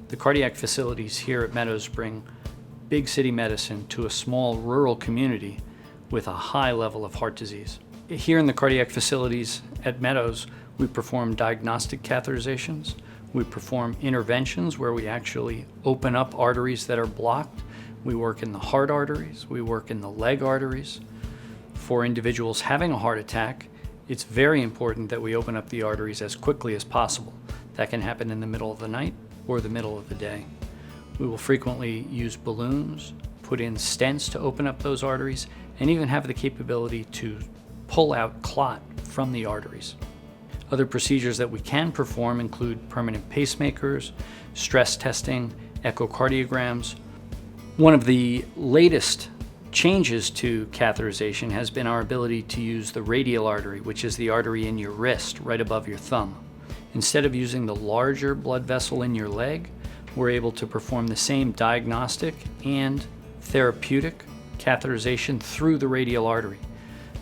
The cardiac facilities here at Meadows bring big city medicine to a small rural community with a high level of heart disease. Here in the cardiac facilities at Meadows, we perform diagnostic catheterizations. We perform interventions where we actually open up arteries that are blocked. We work in the heart arteries. We work in the leg arteries. For individuals having a heart attack, it's very important that we open up the arteries as quickly as possible. That can happen in the middle of the night or the middle of the day. We will frequently use balloons, put in stents to open up those arteries, and even have the capability to pull out clot from the arteries. Other procedures that we can perform include permanent pacemakers, stress testing, echocardiograms. One of the latest changes to catheterization has been our ability to use the radial artery, which is the artery in your wrist, right above your thumb. Instead of using the larger blood vessel in your leg, we're able to perform the same diagnostic and therapeutic catheterization through the radial artery.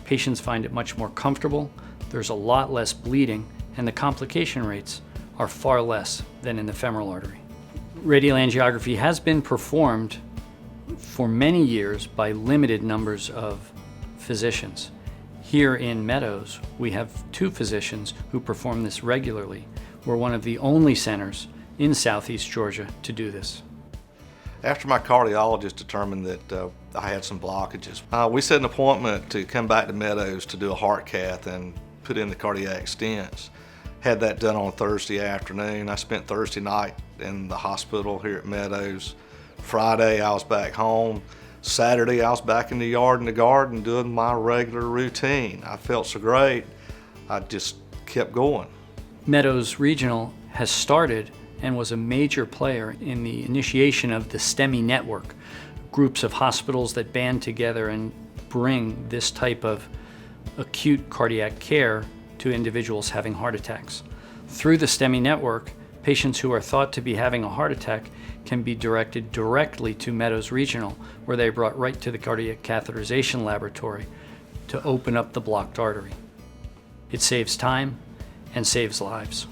Patients find it much more comfortable, there's a lot less bleeding, and the complication rates are far less than in the femoral artery. Radial angiography has been performed for many years by limited numbers of physicians. Here in Meadows, we have 2 physicians who perform this regularly. We're one of the only centers in Southeast Georgia to do this. After my cardiologist determined that I had some blockages, we set an appointment to come back to Meadows to do a heart cath and put in the cardiac stents. Had that done on Thursday afternoon. I spent Thursday night in the hospital here at Meadows. Friday I was back home. Saturday I was back in the yard in the garden doing my regular routine. I felt so great, I just kept going. Meadows Regional has started and was a major player in the initiation of the STEMI network, groups of hospitals that band together and bring this type of acute cardiac care to individuals having heart attacks. Through the STEMI network, patients who are thought to be having a heart attack can be directed directly to Meadows Regional, where they are brought right to the cardiac catheterization laboratory to open up the blocked artery. It saves time and saves lives.